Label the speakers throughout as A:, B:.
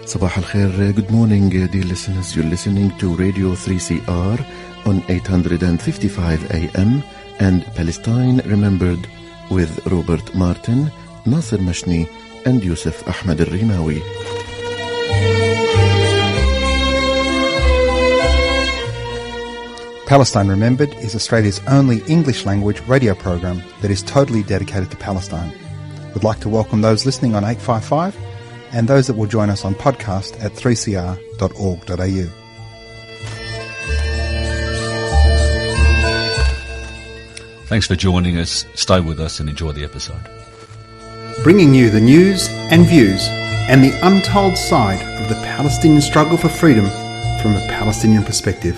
A: Sabah al-Khair, good morning dear listeners. You're listening to Radio 3CR on 855 AM and Palestine Remembered with Robert Martin, Nasser Mashni and Yusuf Ahmed al-Rimawi.
B: Palestine Remembered is Australia's only English language radio program that is totally dedicated to Palestine. We'd like to welcome those listening on 855 and those that will join us on podcast at 3cr.org.au.
C: Thanks for joining us. Stay with us and enjoy the episode.
B: Bringing you the news and views and the untold side of the Palestinian struggle for freedom from a Palestinian perspective.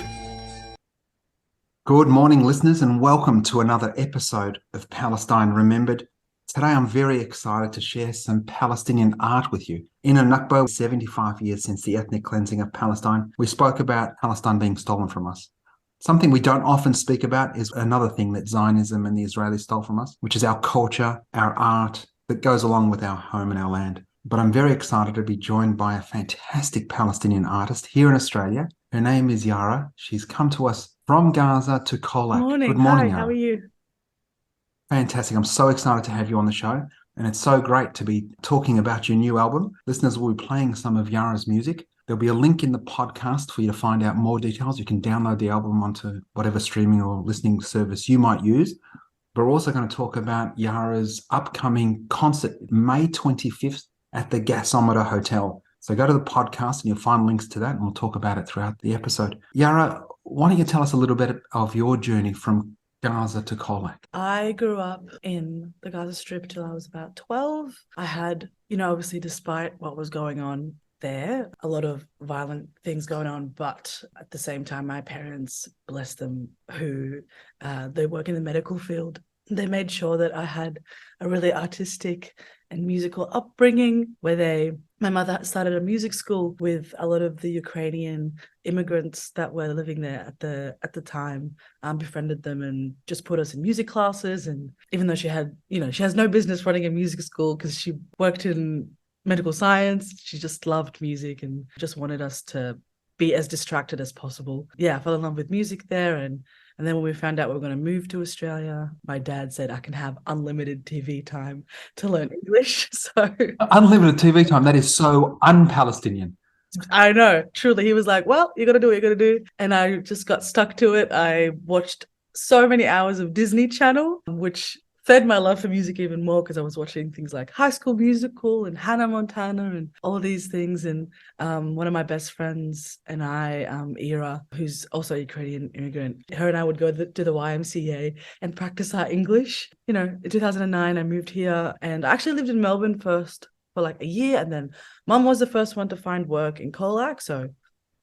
B: Good morning, listeners, and welcome to another episode of Palestine Remembered. Today I'm very excited to share some Palestinian art with you. In a Nakba, 75 years since the ethnic cleansing of Palestine, we spoke about Palestine being stolen from us. Something we don't often speak about is another thing that Zionism and the Israelis stole from us, which is our culture, our art that goes along with our home and our land. But I'm very excited to be joined by a fantastic Palestinian artist here in Australia. Her name is YARA. She's come to us from Gaza to Colac.
D: Morning.
B: Good morning,
D: Hi,
B: Yara.
D: how are you?
B: Fantastic. I'm so excited to have you on the show. And it's so great to be talking about your new album. Listeners will be playing some of Yara's music. There'll be a link in the podcast for you to find out more details. You can download the album onto whatever streaming or listening service you might use. But we're also going to talk about Yara's upcoming concert, May 25th at the Gasometer Hotel. So go to the podcast and you'll find links to that, and we'll talk about it throughout the episode. Yara, why don't you tell us a little bit of your journey from Gaza to Colac?
D: I grew up in the Gaza Strip till I was about 12. I had, obviously despite what was going on there, a lot of violent things going on, but at the same time, my parents, bless them, who they work in the medical field, they made sure that I had a really artistic and musical upbringing where my mother started a music school with a lot of the Ukrainian immigrants that were living there at the time, befriended them and just put us in music classes. And even though she has no business running a music school because she worked in medical science, she just loved music and just wanted us to be as distracted as possible. Yeah, I fell in love with music there. And then when we found out we were going to move to Australia, my dad said I can have unlimited TV time to learn English. So
B: Unlimited TV time, that is so un-Palestinian.
D: I know, truly. He was like, well, you got to do what you got to do. And I just got stuck to it. I watched so many hours of Disney Channel, which fed my love for music even more because I was watching things like High School Musical and Hannah Montana and all these things. And one of my best friends and I, YARA, who's also a Ukrainian immigrant, her and I would go to the YMCA and practice our English. In 2009, I moved here and I actually lived in Melbourne first for like a year. And then Mum was the first one to find work in Colac. So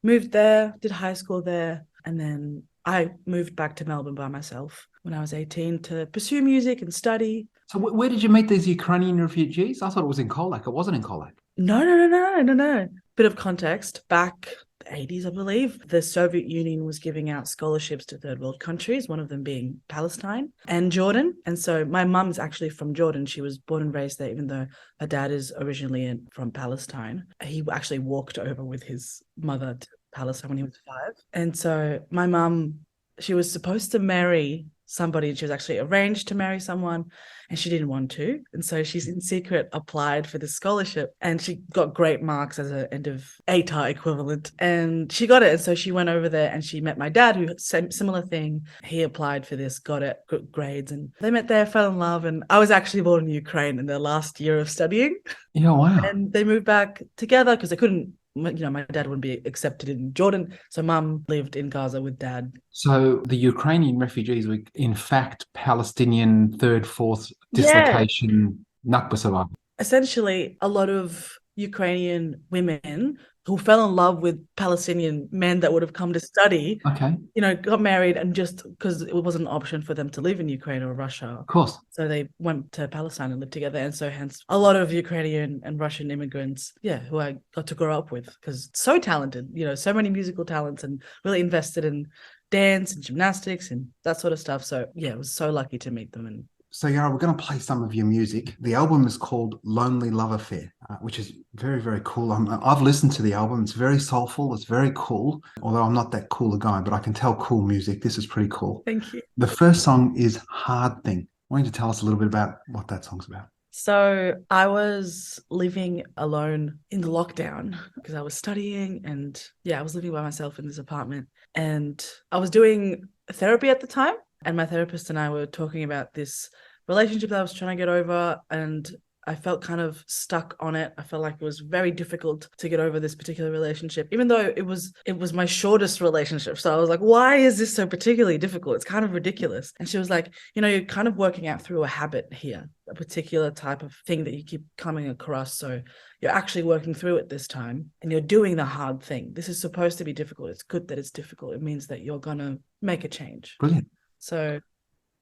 D: moved there, did high school there. And then I moved back to Melbourne by myself when I was 18 to pursue music and study.
B: So where did you meet these Ukrainian refugees? I thought it was in Colac. It wasn't in Colac.
D: No. Bit of context. Back the 80s, I believe, the Soviet Union was giving out scholarships to third world countries, one of them being Palestine and Jordan. And so my mum's actually from Jordan. She was born and raised there, even though her dad is originally from Palestine. He actually walked over with his mother to Palestine when he was 5. And so my mum, she was supposed to marry somebody. She was actually arranged to marry someone and she didn't want to. And so she's in secret applied for this scholarship and she got great marks as an end of ATAR equivalent. And she got it. And so she went over there and she met my dad who similar thing. He applied for this, got it, good grades. And they met there, fell in love. And I was actually born in Ukraine in their last year of studying.
B: Yeah, wow.
D: And they moved back together because they couldn't, my dad wouldn't be accepted in Jordan. So Mum lived in Gaza with Dad.
B: So the Ukrainian refugees were, in fact, Palestinian third, fourth dislocation, Nakba survivors.
D: Essentially, a lot of Ukrainian women who fell in love with Palestinian men that would have come to study, got married and just because it wasn't an option for them to live in Ukraine or Russia.
B: Of course.
D: So they went to Palestine and lived together. And so hence a lot of Ukrainian and Russian immigrants, who I got to grow up with because so talented, so many musical talents and really invested in dance and gymnastics and that sort of stuff. So I was so lucky to meet them and
B: So, Yara, we're going to play some of your music. The album is called Lonely Love Affair, which is very, very cool. I've listened to the album. It's very soulful. It's very cool. Although I'm not that cool a guy, but I can tell cool music. This is pretty cool.
D: Thank you.
B: The first song is Hard Thing. I want you to tell us a little bit about what that song's about.
D: So I was living alone in the lockdown because I was studying, and I was living by myself in this apartment, and I was doing therapy at the time, and my therapist and I were talking about this relationship that I was trying to get over, and I felt kind of stuck on it. I felt like it was very difficult to get over this particular relationship, even though it was my shortest relationship. So I was like, why is this so particularly difficult? It's kind of ridiculous. And she was like, you're kind of working out through a habit here, a particular type of thing that you keep coming across. So you're actually working through it this time, and you're doing the hard thing. This is supposed to be difficult. It's good that it's difficult. It means that you're going to make a change.
B: Brilliant.
D: So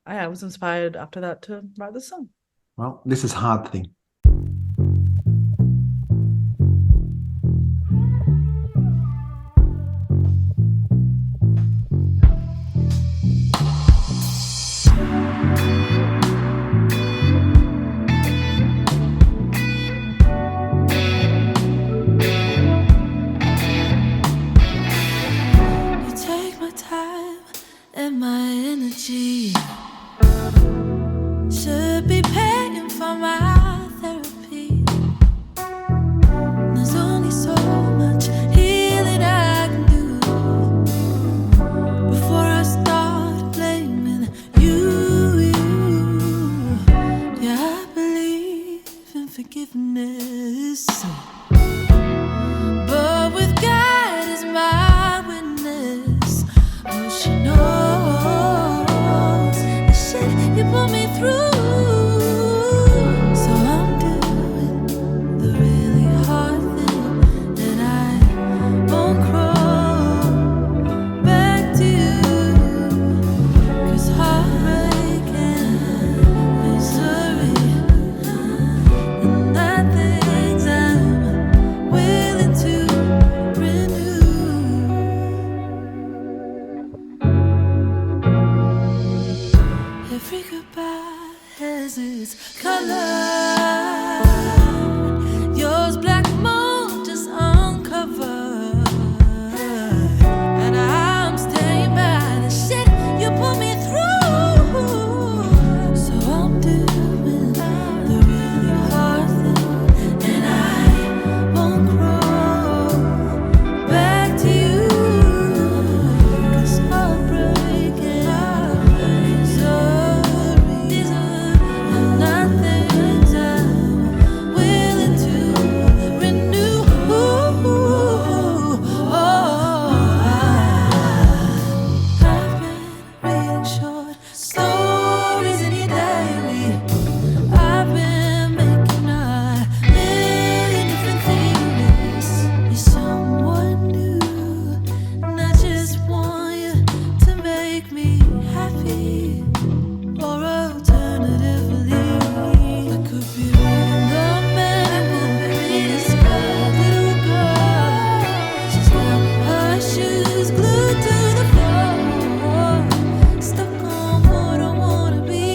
D: I was inspired after that to write this song.
B: Well, this is Hard Thing.
E: You take my time and my energy. Should be paying for my therapy. There's only so much healing I can do before I start blaming you. Yeah, I believe in forgiveness, but with God as my witness, oh, she knows the shit you put me through. So I'm doing the really hard thing, and I won't crawl back to you, 'cause heartbreak and misery and not things I'm willing to renew. Every goodbye has its color. Yours black mold just uncovered, and I'm staying by the shit you put me through. So I'm doing the really hard thing, and I won't crawl back to you, 'cause heartbreak and misery and nothing's I'm willing to renew. I've been reading short stories in your diary. I've been making a million different theories. You're someone new, and I just want you to make me happy. Or alternatively, I could be reading the man, I could be reading scared little girl. She's got her shoes glued to the floor, stuck on what I wanna be,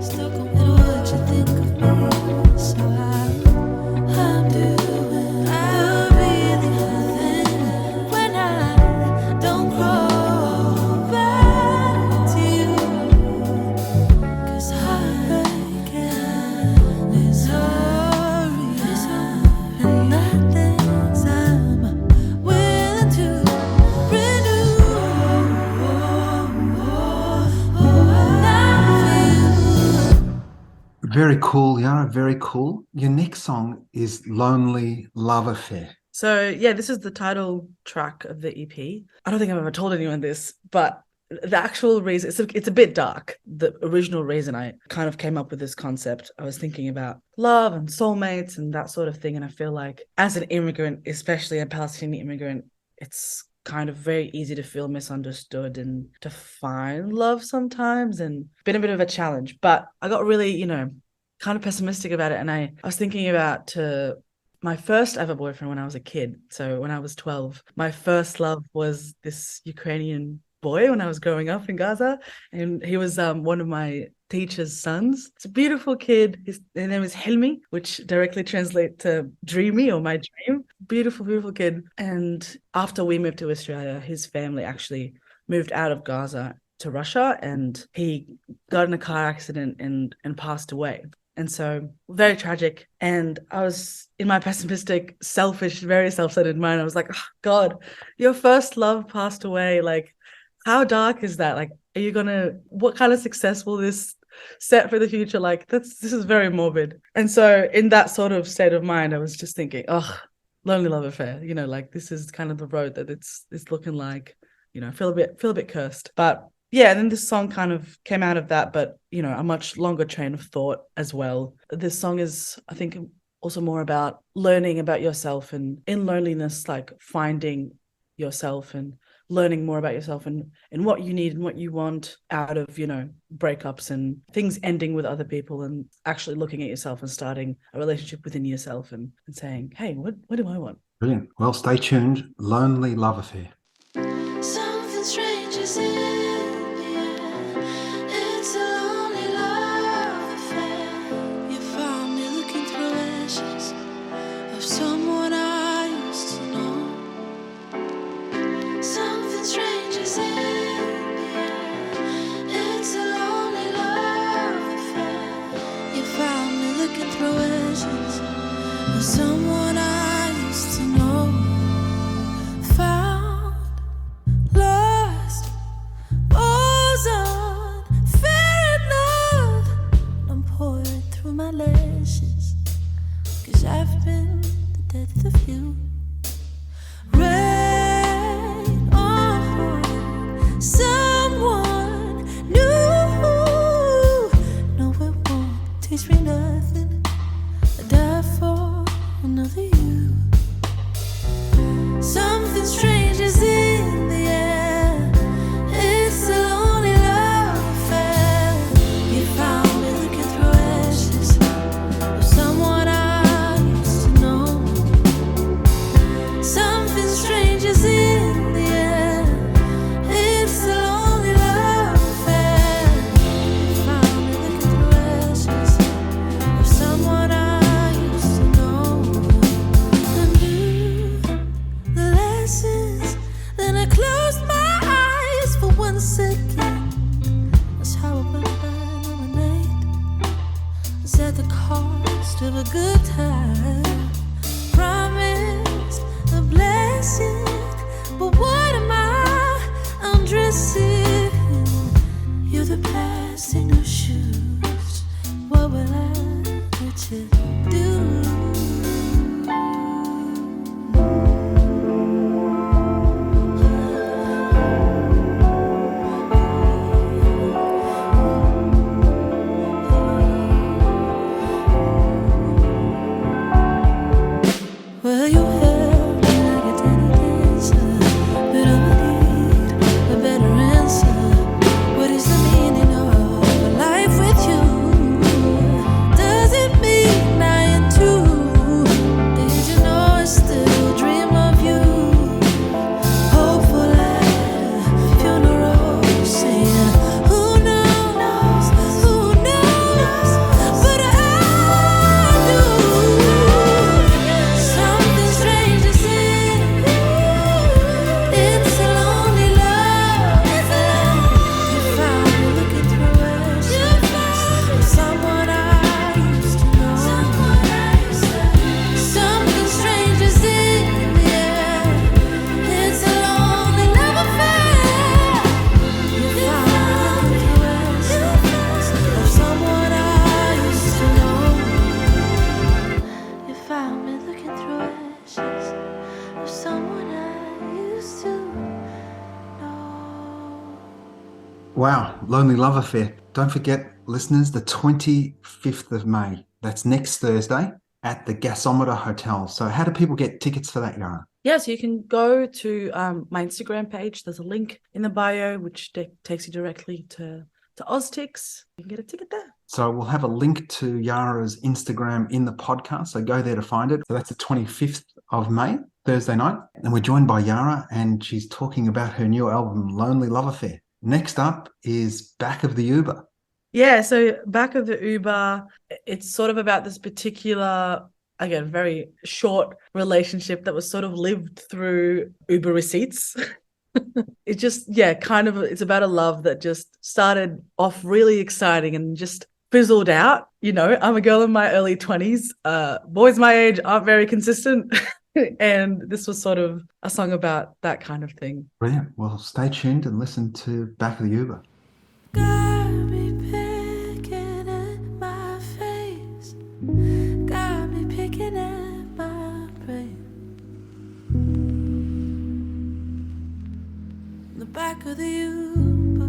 E: stuck on what you think of me. So I'm doing the really hard thing when I don't crawl back to you, 'cause heartbreak and misery and nothing's I'm willing to renew.
B: Very cool, Yara. Very cool. Your next song is Lonely Love Affair.
D: So this is the title track of the EP. I don't think I've ever told anyone this, but the actual reason, it's a bit dark. The original reason I kind of came up with this concept, I was thinking about love and soulmates and that sort of thing. And I feel like as an immigrant, especially a Palestinian immigrant, it's kind of very easy to feel misunderstood and to find love sometimes, and been a bit of a challenge. But I got really, kind of pessimistic about it. And I was thinking about my first ever boyfriend when I was a kid. So when I was 12, my first love was this Ukrainian boy when I was growing up in Gaza, and he was one of my teacher's sons. It's a beautiful kid. His name is Helmi, which directly translates to dreamy or my dream. Beautiful, beautiful kid. And after we moved to Australia, his family actually moved out of Gaza to Russia, and he got in a car accident and passed away. And so very tragic. And I was in my pessimistic, selfish, very self-centered mind. I was like, oh, God, your first love passed away. Like, how dark is that? Like, are you what kind of success will this set for the future? Like, this is very morbid. And so in that sort of state of mind, I was just thinking, oh, lonely love affair, like this is kind of the road that it's looking like, I feel a bit cursed. But yeah, and then this song kind of came out of that, but, a much longer train of thought as well. This song is, I think, also more about learning about yourself, and in loneliness, like finding yourself and learning more about yourself and what you need and what you want out of, breakups and things ending with other people, and actually looking at yourself and starting a relationship within yourself and saying, hey, what do I want?
B: Brilliant. Well, stay tuned. Lonely Love Affair.
E: Something strange is in the air. It's a lonely love affair. You found me looking through ashes of someone I used to know. Something strange is in the air. It's a lonely love affair. You found me looking through ashes of someone I used to know. Found, lost, was on, fair enough. I'm pouring through my lashes, 'cause I've been the death of you. Rain on someone new. No, it won't teach me nothing. I die for another you. Something strange is in the air. It's a lonely love affair. You found me looking through ashes of someone I used to know. Something strange is in the air. It's a lonely love affair. You found me looking through ashes of someone I used to know. I knew the lessons, then I closed my eyes for 1 second. That's how I went by another night. Was at the cost of a good time. Promised a blessing, but what am I undressing? You're the past in your shoes. What will I let you do? Well, you held me like a tiny dancer, but I need a better answer. What is the meaning of a life with you? Does it mean I am too? Did you know I still dream of you? Hopeful at a funeral, saying, who knows, but I do. Something strange is in. It's a lonely love affair. You found me looking through ashes of someone I used to know. Something strange is in the air. It's a lonely love affair. You found me looking through ashes of someone I used to know. You found me looking through ashes of someone I used to know.
B: Wow, Lonely Love Affair. Don't forget, listeners, the 25th of May. That's next Thursday at the Gasometer Hotel. So how do people get tickets for that, Yara?
D: Yeah, so you can go to my Instagram page. There's a link in the bio which takes you directly to Oztix. You can get a ticket there.
B: So we'll have a link to Yara's Instagram in the podcast. So go there to find it. So that's the 25th of May. Thursday night, and we're joined by Yara, and she's talking about her new album, Lonely Love Affair. Next up is Back of the Uber.
D: Yeah, so Back of the Uber, it's sort of about this particular, again, very short relationship that was sort of lived through Uber receipts. It just, yeah, kind of, it's about a love that just started off really exciting and just fizzled out. You know, I'm a girl in my early 20s. Boys my age aren't very consistent. And this was sort of a song about that kind of thing.
B: Brilliant. Well, stay tuned and listen to Back of the Uber.
E: Got me picking at my face, got me picking at my brain. The back of the Uber.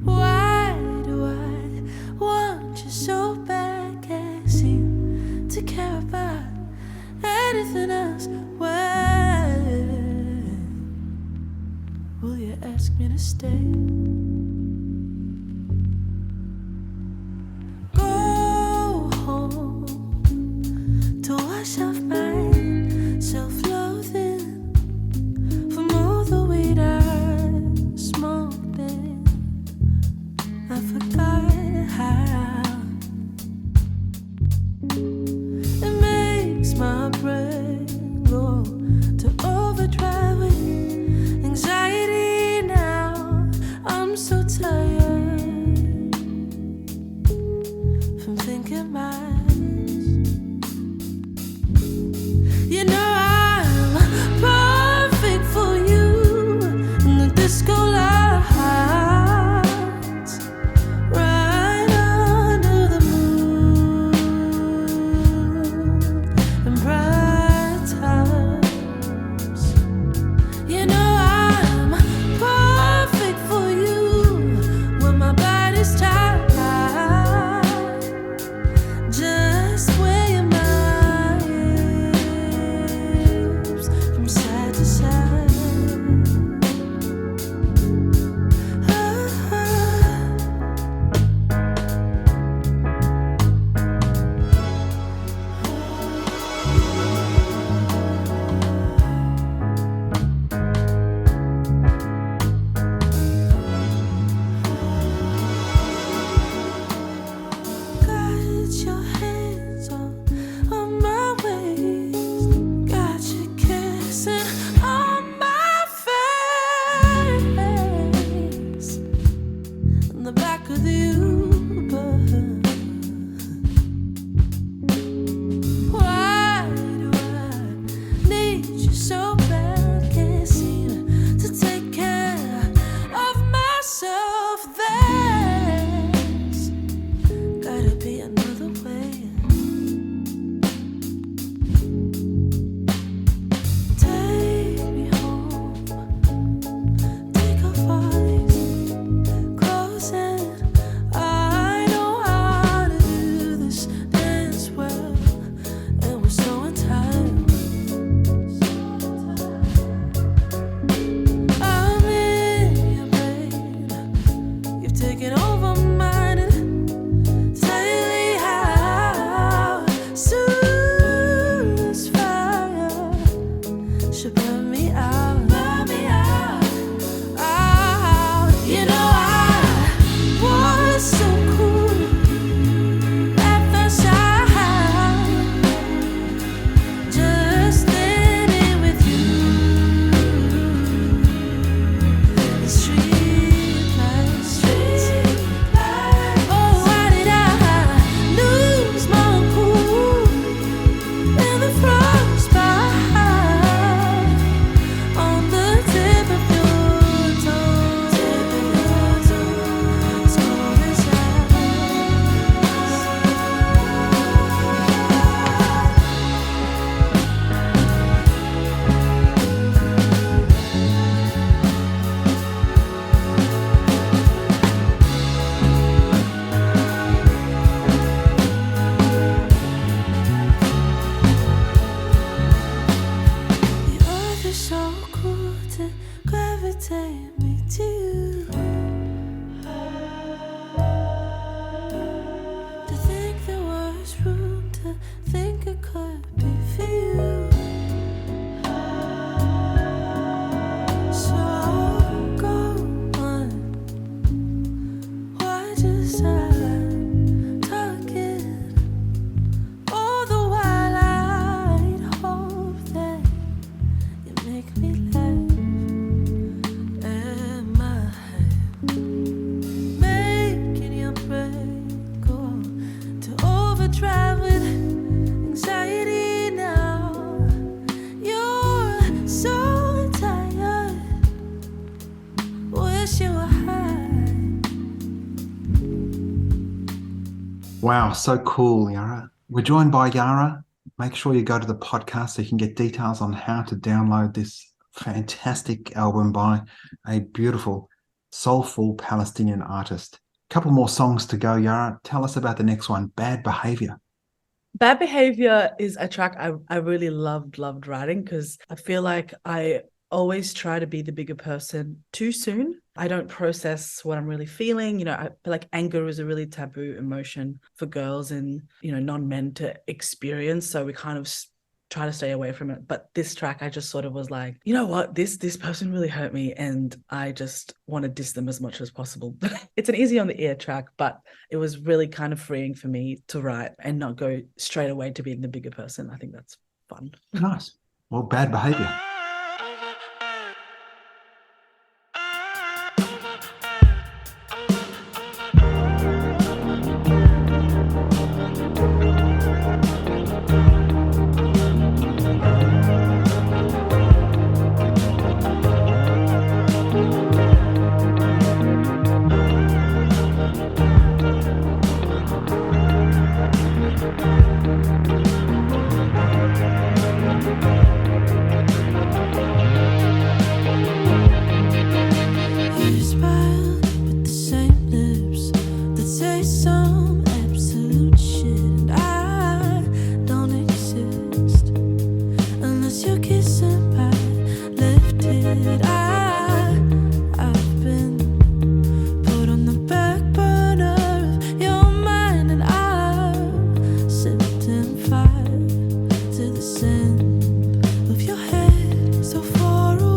E: Why do I want you so bad? Can't seem to care about anything else. Why will you ask me to stay? Go home to wash off my self-loathing from all the weed I smoked in. I forgot how it makes my brain go to overdrive with anxiety now. I'm so tired from thinking miles. You know I'm perfect for you in the disco lights, right under the moon and bright times. You know I'm perfect for you when my body's tired. Just where your mind from side to side. wish you were high.
B: Wow, so cool, Yara. We're joined by Yara. Make sure you go to the podcast so you can get details on how to download this fantastic album by a beautiful, soulful Palestinian artist. A couple more songs to go, Yara. Tell us about the next one, Bad Behavior.
D: Bad Behavior is a track I really loved writing, because I feel like I always try to be the bigger person too soon. I don't process what I'm really feeling. You know, I feel like anger is a really taboo emotion for girls and, you know, non-men to experience. So we kind of try to stay away from it. But this track, I just sort of was like, you know what, this person really hurt me, and I just want to diss them as much as possible. It's an easy on the ear track, but it was really kind of freeing for me to write and not go straight away to being the bigger person. I think that's fun.
B: Nice. Well, Bad Behavior.
E: You smile with the same lips that say some absolute shit, and I don't exist unless you're kissing my left hand. I've been put on the back burner of your mind, and I've sipped and fired to the scent of your head so far away.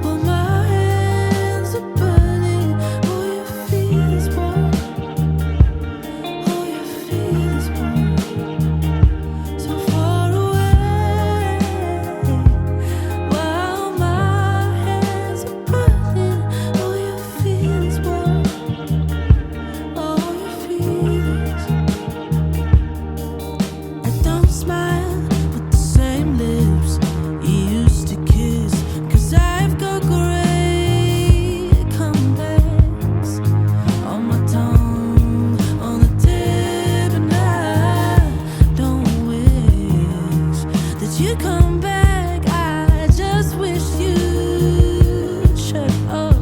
E: Well, my hands are burning, all you feel is warm, all you feel is warm, so far away. While my hands are burning, all you feel is warm, all you feel is. I don't smile with the same lips you used to kiss, 'cause I've got gray comebacks on my tongue, on the tip, and I don't wish that you come back. I just wish you'd shut up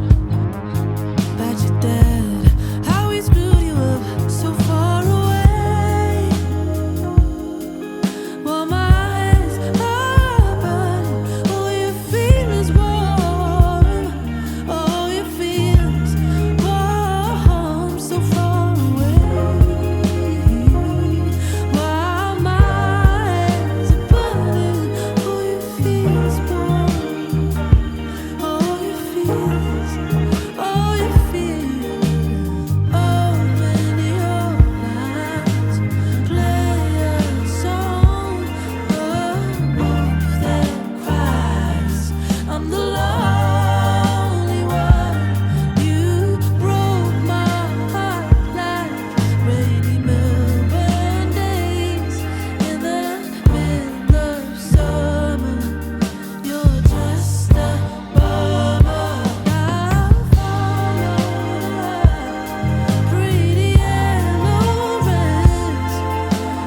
E: about your dad, how he screwed you up so far away. While my hands are burning, all you feel is warm, all you feel is warm, so far away. While my hands are burning, all you feel is warm, all you feel is, all you feel. Open your eyes, play a song, a wolf that cries. I'm the lonely one. You broke my heart like rainy Melbourne days in the middle of summer. You're just a bummer. I'll follow pretty yellow rays.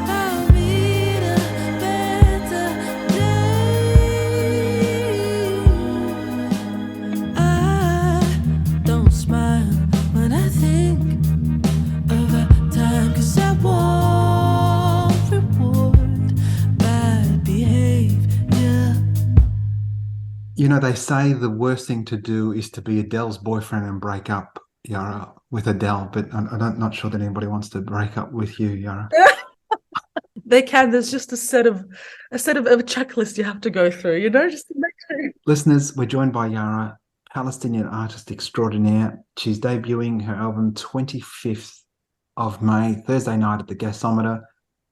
E: I'll meet a better day. I don't smile when I think of a time, 'cause I won't reward bad behavior.
B: You know, they say the worst thing to do is to be Adele's boyfriend and break up, Yara, with Adele, but I'm not sure that anybody wants to break up with you, Yara.
D: They can. There's just a set of a checklist you have to go through, you know, just to make sure.
B: Listeners, we're joined by Yara, Palestinian artist extraordinaire. She's debuting her album 25th of May, Thursday night at the Gasometer.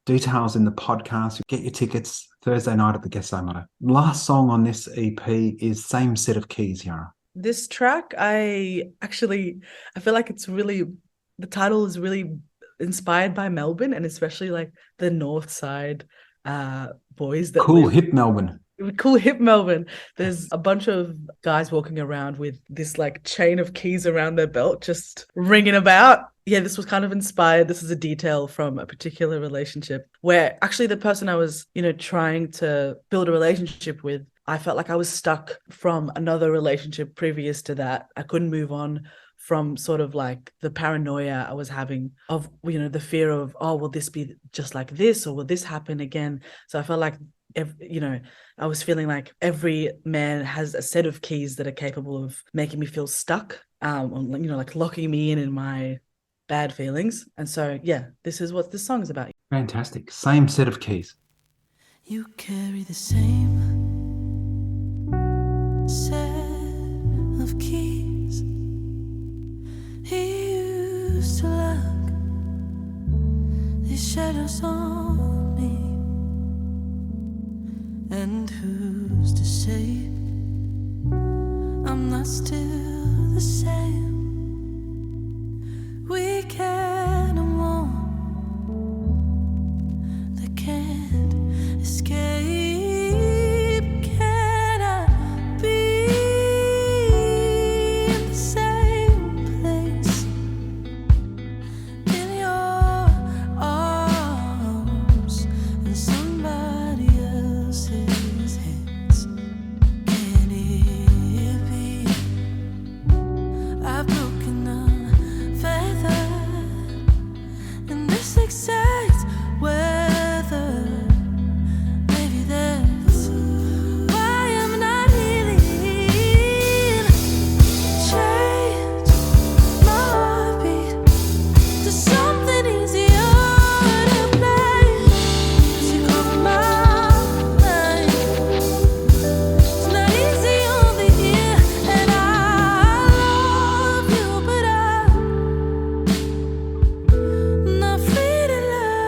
B: Details in the podcast. Get your tickets Thursday night at the Gasometer. Last song on this EP is Same Set of Keys, Yara.
D: This track, I feel like it's really, the title is really inspired by Melbourne, and especially like the north side boys that
B: Cool,
D: live
B: hip Melbourne.
D: Cool hip Melbourne. There's a bunch of guys walking around with this like chain of keys around their belt, just ringing about. Yeah, this was kind of inspired. This is a detail from a particular relationship where actually the person I was, trying to build a relationship with, I felt like I was stuck from another relationship previous to that. I couldn't move on from sort of like the paranoia I was having of, the fear of, oh, will this be just like this, or will this happen again? So I felt like, I was feeling like every man has a set of keys that are capable of making me feel stuck, like locking me in my bad feelings. And so, yeah, this is what this song is about.
B: Fantastic. Same set of keys.
E: You carry the same set of keys he used to lock these shadows on me. And who's to say I'm not still the same? We can and won't, they can't escape. Can I be in the same place, in your arms, and somebody else's hands? Can it be I've broken a feather in this exact weather? Maybe that's why I'm not healing. Change my heartbeat to something easier to play. Music on my mind. It's not easy on the ear, and I love you, but I'm not free to love.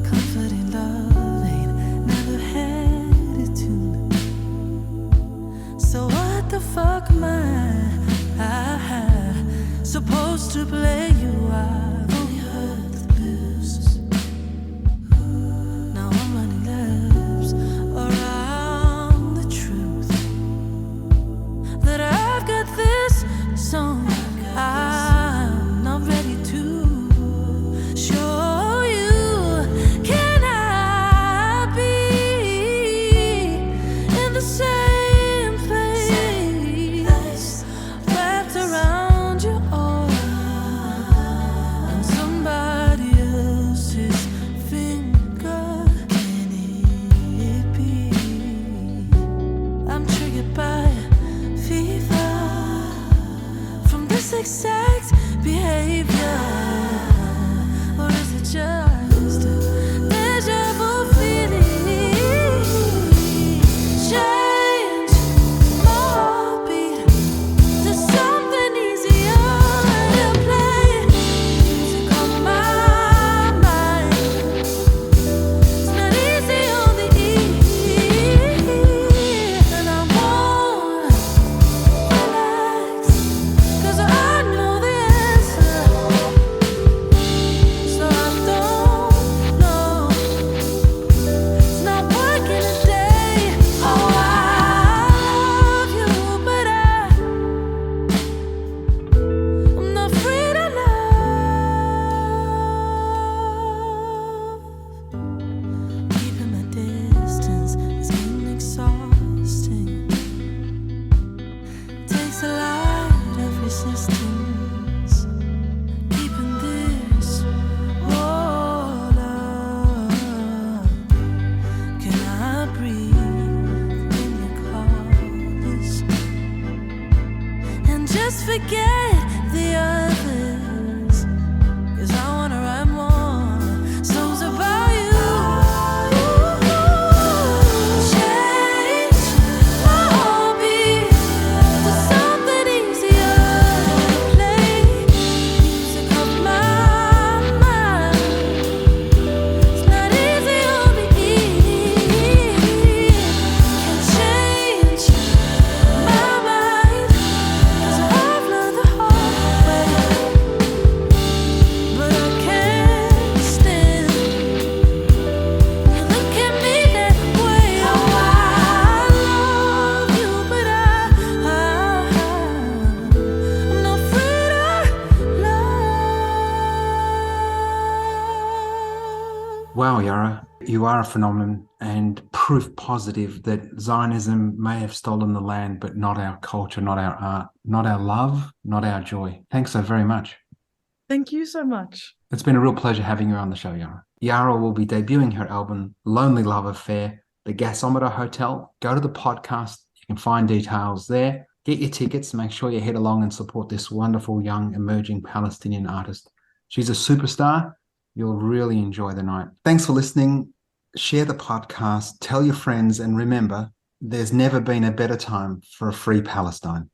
E: Comforting love ain't never had it to. So what the fuck am I supposed to play you? I've only heard the blues. Now I'm running laps around the truth that I've got this song. I'm not ready to show you. Can I be in the same place, wrapped around your arm, and somebody else's finger? Can it be I'm triggered by fever from this exact behavior? Or is it just a deja vu feeling? Change my heartbeat to something easier to play. Music on my mind. It's not easy on the ear, and I won't relax, 'cause I know the answer. So I don't know. It's not working today. Oh, I love you, but I'm not free to love. Keeping my distance is getting exhausting. Takes a lot of resistance. Keeping this wall up. Can I breathe when you call this? And just forget the others, 'cause I wanna write more songs about you. Change my heartbeat to something easier to play. Music on my mind. It's not easy on the ear. Can change my mind, 'cause I've learned the
B: Yara, you are a phenomenon and proof positive that Zionism may have stolen the land, but not our culture, not our art, not our love, not our joy. Thanks so very much.
D: Thank you so much.
B: It's been a real pleasure having you on the show, Yara. Yara will be debuting her album, Lonely Love Affair, The Gasometer Hotel. Go to the podcast. You can find details there. Get your tickets. Make sure you head along and support this wonderful, young, emerging Palestinian artist. She's a superstar. You'll really enjoy the night. Thanks for listening. Share the podcast. Tell your friends. And remember, there's never been a better time for a free Palestine.